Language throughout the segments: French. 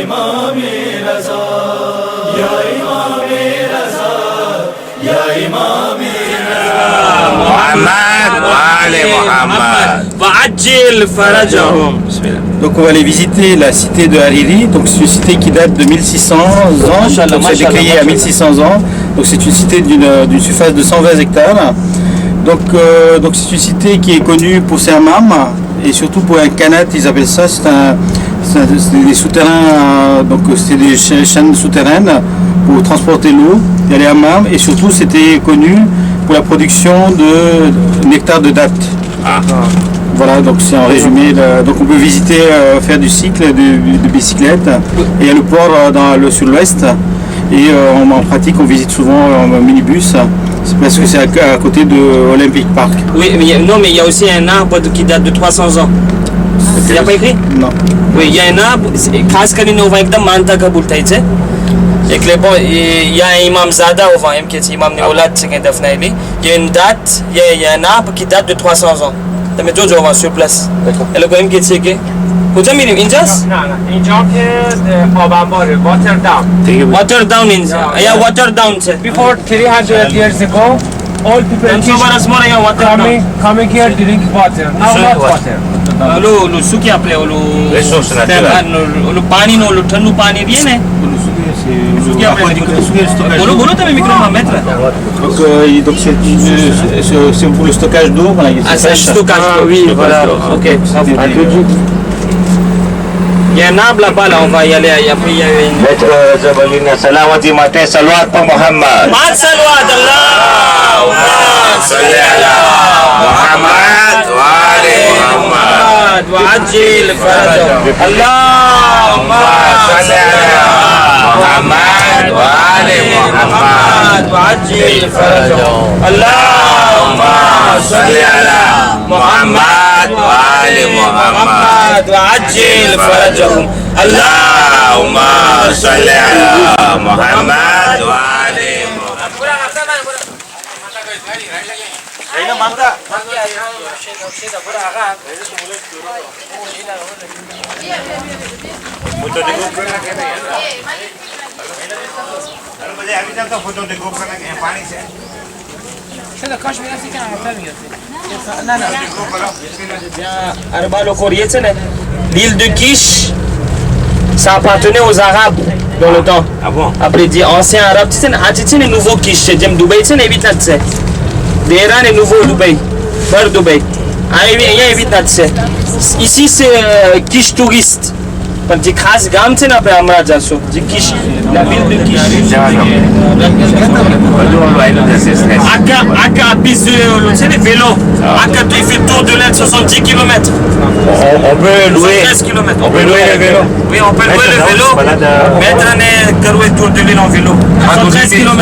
İmam-ı Reza, Ya İmam-ı Reza, Ya İmam-ı Reza, Muhammad wa Ali Muhammad. Wa'ajjil farajahum. Donc on va aller visiter la cité de Hariri. Donc c'est une cité qui date de 1600 ans. Machallah, Donc c'est machallah, décrié à 1600 ans. Donc c'est une cité d'une surface de 120 hectares. Donc c'est une cité qui est connue pour ses hammams et surtout pour un kanat, ils appellent ça. C'est des souterrains, donc c'est des chaînes souterraines pour transporter l'eau. Il y a les hammams et surtout c'était connu pour la production de nectar de date. Voilà, donc c'est en résumé. Donc on peut visiter, faire du cycle de bicyclette. Et il y a le port sur l'ouest. Et en pratique, on visite souvent en minibus. C'est parce que c'est à côté de Olympic Park. Oui, mais il y a aussi un arbre qui date de 300 ans. Il n'y a pas écrit? Non. Oui, il y a un arbre, खास કરીને वहाँ एकदम मानता कबूल થાય છે એટલે il y a un imam Zada au vent qui est imam ની ઓલાદ છે કે દફનાયેલી. Il y a une date, il y a un arbre qui date de 300 ans. તમે જોજો વहाँ sur place. એ લોકો એમ કહે છે કે کجا میریم اینجاست؟ نه اینجا که آب انباره واتر داون water down اینجا یا water down છે before 300 years ago all people Tenso baras mora ya water down coming here drink water now not water ઓલું શું કે આપણે ઓલું Resource naturelle. ઓલું પાણી નું ઓલું ઠંડુ પાણી રહે ને શું કે આપણે બોલો બોલો તમે મિક્રોમાં મેત્ર Donc c'est pour le stockage d'eau. Voilà, ah c'est stockage oui voilà ok il y a un arbre là-bas là on va y aller après il y a une Maître Zabalina Salawati Mate Salawat pour Muhammad. Mat salawat Allahumma Salli ala Muhammad wa Ali Muhammad. وعجل فرجهم اللهم صل على محمد وآل محمد وعجل فرجهم اللهم صل على محمد وآل محمد وعجل فرجهم اللهم صل على محمد وآل फोटो देखो पानी से Arba લોકો રહે છે ને l'île de Kish ça appartenait aux Arabes dans le temps. Ah bon? Après dit anciens Arabes tu sais આ છે ને nouveau Kish છે જેમ દુબઈ છે ને એવી રીતના જ છે Tehran et nouveau Dubaï vers Dubaï અહીંયા એવી રીતના જ છે ici c'est Kish touriste પણ જે ખાસ ગામ છે ને આપણે હમણાં જશું જે Kish la ville de Kish Aka à piste de vélo Aka il fait tour de l'aile 70 km On peut louer 13 km On peut louer le vélo. Oui on peut louer le vélo mettre un tour de l'île en vélo 13 km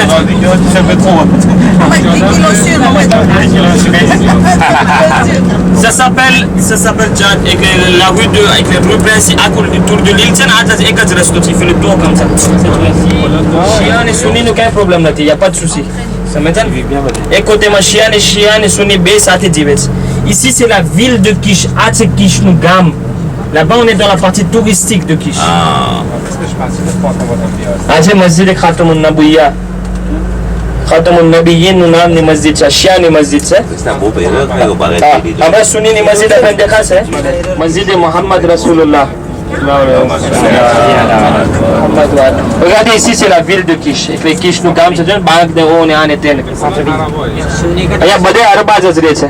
ça s'appelle Jad et la rue de avec les rues principales à côté du tour de l'île tiens attends et quand reste tu fais le tour comme ça Chian et Sunni aucun problème là il y a pas de souci ça m'étonne et côté ma Chian et Sunni B ça te dit ici c'est la ville de Kish Atse Kish nous gam là-bas on est dans la partie touristique de Kish ah c'est masjid Khatamun Nabiyya Khatamun Nabiyyin nous naam ni masjid ça Chian ni masjid ça après Sunni ni masjid अपन देखा से masjid Muhammad Rasulullah Regardez ici c'est la ville de Kish એટલે Kish નું ગામ છે જો બાગ ને ઓ ને આ ને તે ને અહીંયા બધે અરબા જ રહે છે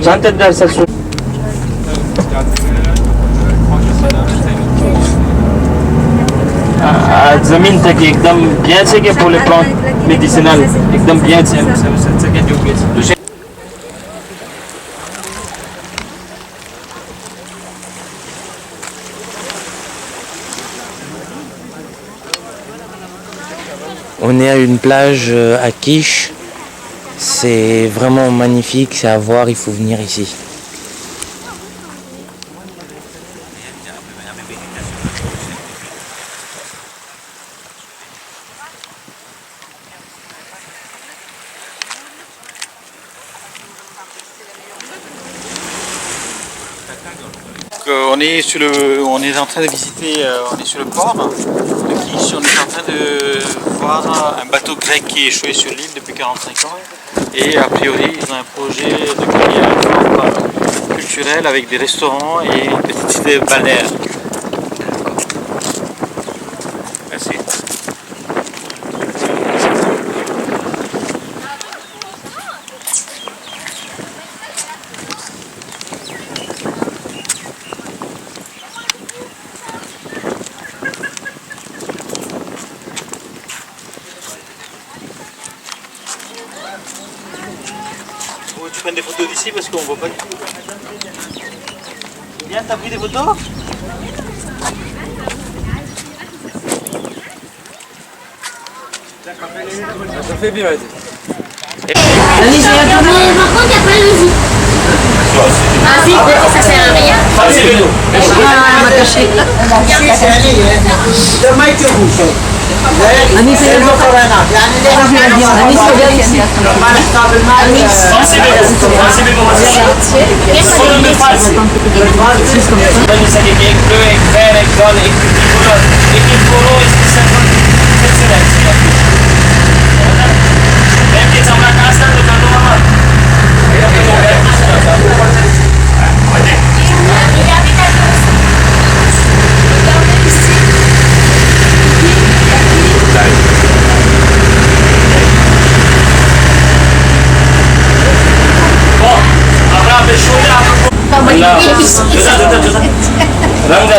શાંતદાર સર જમીન તક એકદમ bien છે કે pour les plantes médicinales એકદમ bien છે ça gagne au pied On est à une plage à Kish, c'est vraiment magnifique, c'est à voir, il faut venir ici. on est en train de visiter, on est sur le port de Kish, on est en train de voir un bateau grec qui est échoué sur l'île depuis 45 ans. Et a priori, ils ont un projet de créer un fort culturel avec des restaurants et une petite cité balnéaire. Merci. Tu prends des photos d'ici parce qu'on voit pas du tout. Bien, t'as pris des photos? Ça fait bien. Mais par contre, il n'y a pas le logique. Ah si, ça sert à rien.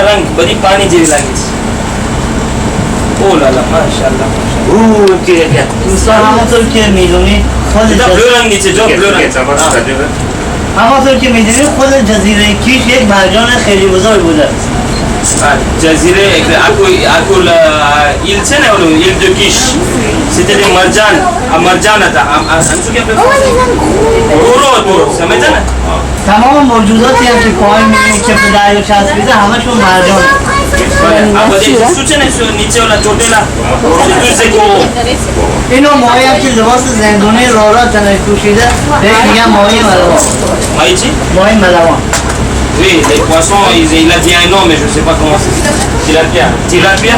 रंग बड़ी पानी जेवी लागे ओ लाला माशाल्लाह क्या همانطور که میدونید خود ब्लू रंग नीचे जो ब्लू रंग همانطور که میدونید خود جزیره کیش یک مرجان خیلی بزرگ بوده. جزیره aku île c'est là l'île de Kish c'était des marjan था अंशु क्या गौरव समझा ना تمام موجوداتی هم که پایین میبینید که به دریا چسبیده همشون مرجان. नीचे वाला चोटेला اینو ماهی هم که لباس زندونی رارا تنش پوشیده بهش میگن ماهی ملوان. ماهی چی؟ ماهی ملوان. Oui, les poissons, il a dit un nom, mais je ne sais pas comment c'est. Tilapia. Tilapia?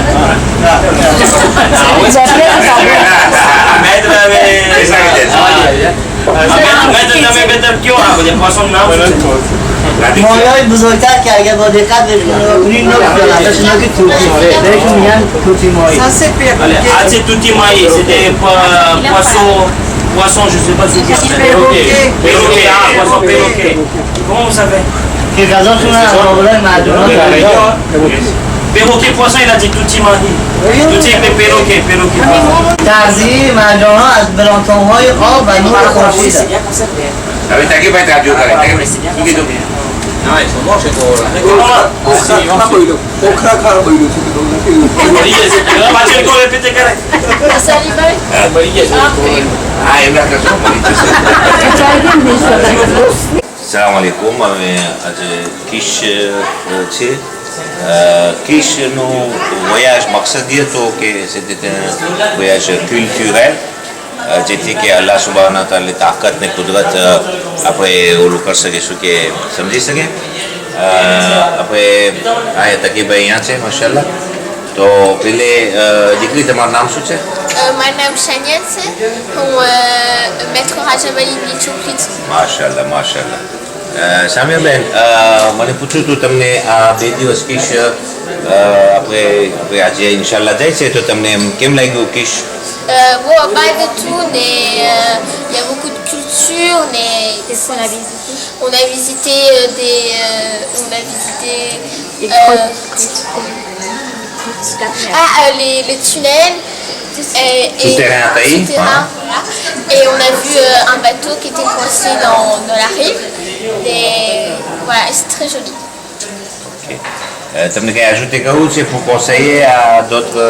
ماهی های بزرگتر که اگر با دقت بکنید نمی‌دونن بهش میگن توتی بهشون میگن توتی ماهی. Ah, c'est tutti maïs, c'était poisson, je ne sais pas ce que c'est. Perroquet, poisson perroquet. Comment vous savez? که غذاشون هم مقابلای مردمان Perroquet, poisson, il a dit tutti maïs. Tutti avec perroquet. تغذیه مرجان ها از بلانتون های آب و نور خورشید است. Salam alaikum, Kish છે. Kish નું voyage મકસદ એ હતો કે c'était un voyage culturel જેથી કે અલ્લાહ સુબહાના તાલા તાકાત ને કુદરત આપણે ઓલું કરી શકીશું કે સમજી શકીએ આપણે આ તકીભાઈ અહીંયા છે માશાલ્લાહ તો પેલે દીકરી તમારું નામ શું છે? Mijn naam is Shaniat, maître Rajabali Nichokrit. માશાલ્લાહ સામ્યાબેન મને પૂછ્યું હતું તમને આ 2 દિવસ કિશ આપણે આજે ઇન્શાલ્લાહ જાય છે તો તમને કેમ લાગ્યું કિશ? Bon, pas de tout, mais il y a beaucoup de culture. Qu'est-ce qu'on a visité? On a visité les tunnels. Souterrain à Taï. Voilà. Et on a vu un bateau qui était coincé dans la rive. Et voilà, c'est très joli. તમને કંઈ ajouter કરવું છે pour conseiller à d'autres,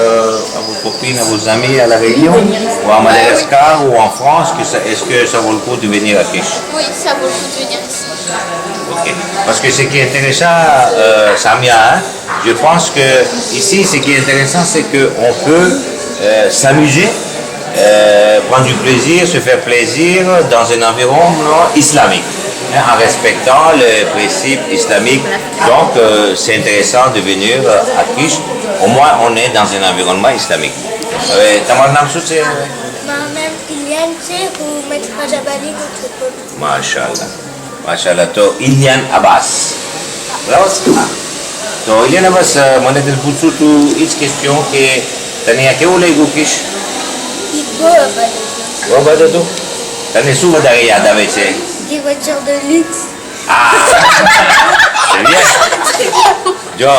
à vos copines, à vos amis à la Réunion ou à Madagascar ou en France, est-ce que ça vaut le coup de venir à Kish? Oui, ça vaut le coup de venir ici. Okay. Parce que ce qui est intéressant, Samia, hein, je pense que ici, ce qui est intéressant, c'est qu'on peut s'amuser, prendre du plaisir, se faire plaisir dans un environnement islamique. en respectant les principes islamiques. Donc c'est intéressant de venir à Kish. Au moins on est dans un environnement islamique. Même Ilian, ou Maître Rajabali, notre peuple. Mashallah. Mashallah. To Ilian Abbas. To Ilian Abbas, mon est le bout de une question que tania que oleh Kish. Il peut pas. Oh, bah dodo. Tania souvent derrière avec ces. Des voitures de luxe. Ah. C'est bien. Jo,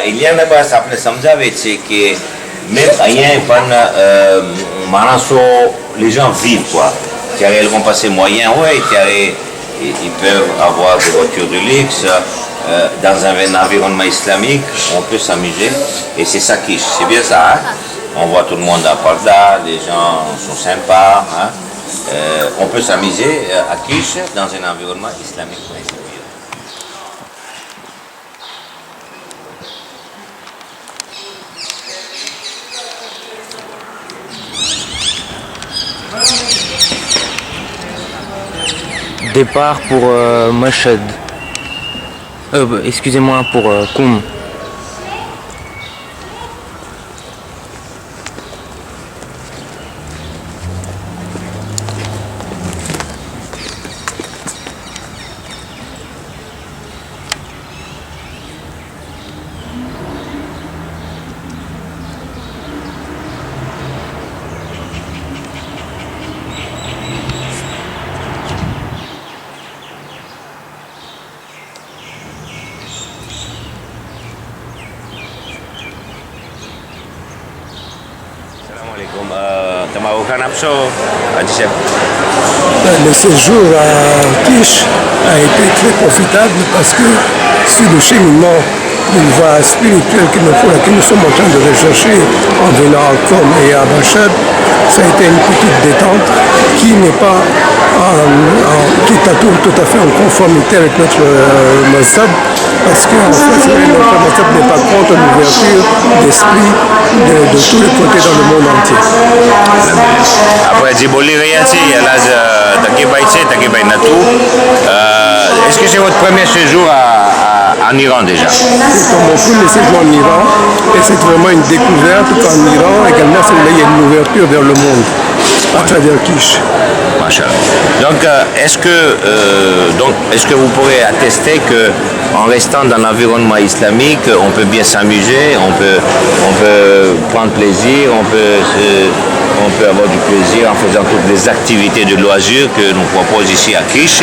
Ilian Abbas आपने समझा वैसे कि même rien les gens vivent quoi. Ils vont passer moyen, ouais, ils peuvent avoir des voitures de luxe. Dans un environnement islamique, on peut s'amuser et c'est ça Kish, c'est bien ça. Hein? On voit tout le monde à Parda, les gens sont sympas. Hein? On peut s'amuser à Kish dans un environnement islamique. Départ pour Mashhad. Excusez-moi, pour Koum. Le séjour à Kish a été très profitable parce que sur le cheminement d'une voie spirituelle que nous sommes en train de rechercher en venant à Qom et à Mashhad, ça a été une petite détente qui n'est pas tout à fait en conformité avec notre mazhab, parce que en fait, notre mazhab n'est pas contre l'ouverture d'esprit de tous les côtés dans le monde entier. Après, je voulais rien dire, là, est-ce que c'est votre premier séjour en Iran déjà? C'est mon premier séjour en Iran et c'est vraiment une découverte qu'en Iran également il y a une ouverture vers le monde à travers Kish. Donc, est-ce que vous pourrez attester que en restant dans l'environnement islamique, on peut bien s'amuser, on peut prendre plaisir, on peut avoir du plaisir en faisant toutes les activités de loisirs que nous propose ici à Kish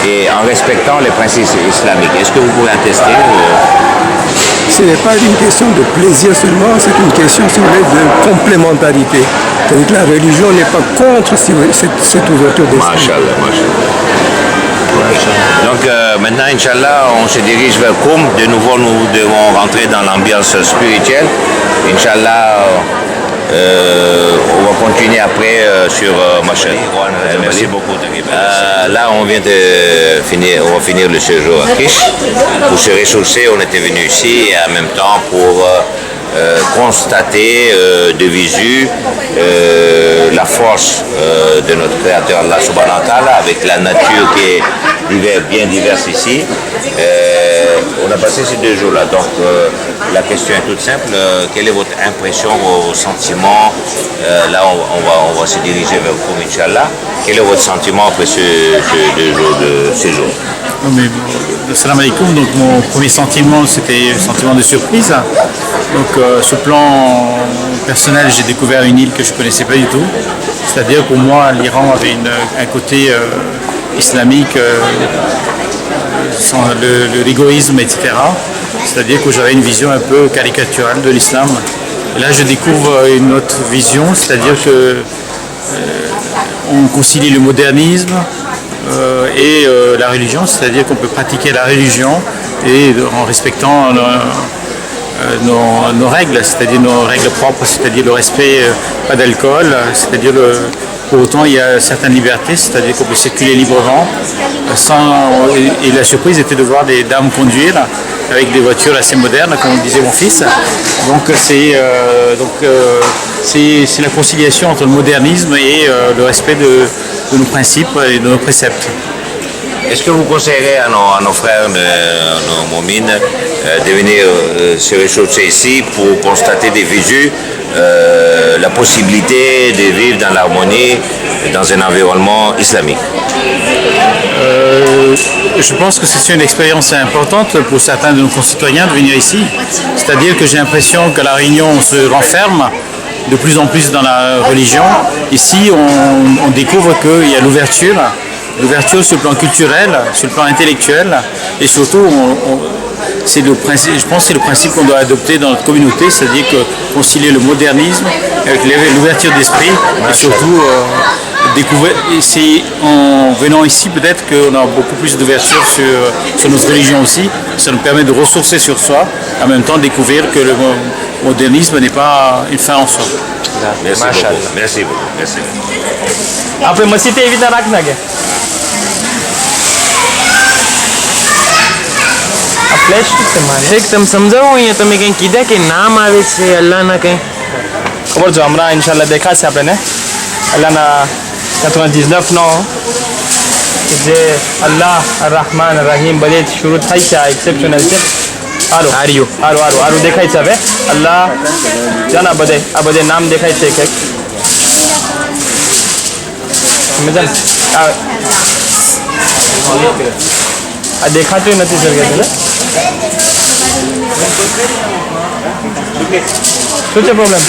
et en respectant les principes islamiques. Est-ce que vous pouvez attester Ce n'est pas une question de plaisir seulement, c'est une question de complémentarité. C'est-à-dire que la religion n'est pas contre cette ouverture d'esprit. Donc maintenant, Inch'Allah, on se dirige vers Qom. De nouveau, nous devons rentrer dans l'ambiance spirituelle. Inch'Allah, on va continuer après sur Mashhad. Merci beaucoup. Là, on vient de finir, on va finir le séjour à Kish. Pour se ressourcer, on était venu ici et en même temps pour constater de visu la force de notre Créateur Allah Subhanahu wa Ta'ala avec la nature qui est bien diverse ici. On a passé ces 2 jours-là, donc la question est toute simple. Quelle est votre impression, vos sentiments? Là, on va se diriger vers vous, Inch'Allah. Quel est votre sentiment après ces 2 jours de séjour? Salam alaikum. Donc mon premier sentiment, c'était un sentiment de surprise. Donc sur le plan personnel, j'ai découvert une île que je ne connaissais pas du tout. C'est-à-dire pour moi, l'Iran avait un côté islamique, sans le rigorisme, etc. C'est-à-dire que j'avais une vision un peu caricaturale de l'islam. Et là, je découvre une autre vision, c'est-à-dire que on concilie le modernisme et la religion, c'est-à-dire qu'on peut pratiquer la religion et en respectant nos règles, c'est-à-dire nos règles propres, c'est-à-dire le respect, pas d'alcool, c'est-à-dire pour autant il y a certaines libertés, c'est-à-dire qu'on peut circuler librement et la surprise était de voir des dames conduire avec des voitures assez modernes, comme disait mon fils. Donc c'est la conciliation entre le modernisme et le respect de nos principes et de nos préceptes. Est-ce que vous conseillerez à nos frères, nos moumines, de venir se ressourcer ici pour constater des visus, la possibilité de vivre dans l'harmonie dans un environnement islamique? Je pense que c'est une expérience importante pour certains de nos concitoyens de venir ici. C'est-à-dire que j'ai l'impression que la Réunion se renferme de plus en plus dans la religion. Ici, on découvre qu'il y a l'ouverture sur le plan culturel, sur le plan intellectuel, et surtout, c'est le principe, je pense que c'est le principe qu'on doit adopter dans notre communauté, c'est-à-dire que concilier le modernisme avec l'ouverture d'esprit, et surtout découvrir. C'est en venant ici peut-être qu'on a beaucoup plus d'ouverture sur notre religion aussi. Ça nous permet de ressourcer sur soi, en même temps découvrir que le modernisme n'est pas une fin en soi. Merci beaucoup. Merci beaucoup. Merci. આપણે મસ્જિદ એવી રીતના રાખ નાખે આ ફ્લેશ છે મારે એક તમે સમજાવો અહીંયા તમે કંઈ કીધા કે નામ આવે છે અલ્લાહના કંઈ ખબર જો હમણાં ઇન્શાલ્લાહ દેખાશે આપણને અલ્લાહના 99 જે અલ્લાહ રહમાન રહીમ બધે શરૂ થાય છે આ એક્સેપ્શનલ છે હારું દેખાય છે હવે અલ્લાહ જાના બધે આ બધે નામ દેખાય છે એક સમજ્યા આ દેખાતું નથી સર કે શું છે પ્રોબ્લેમ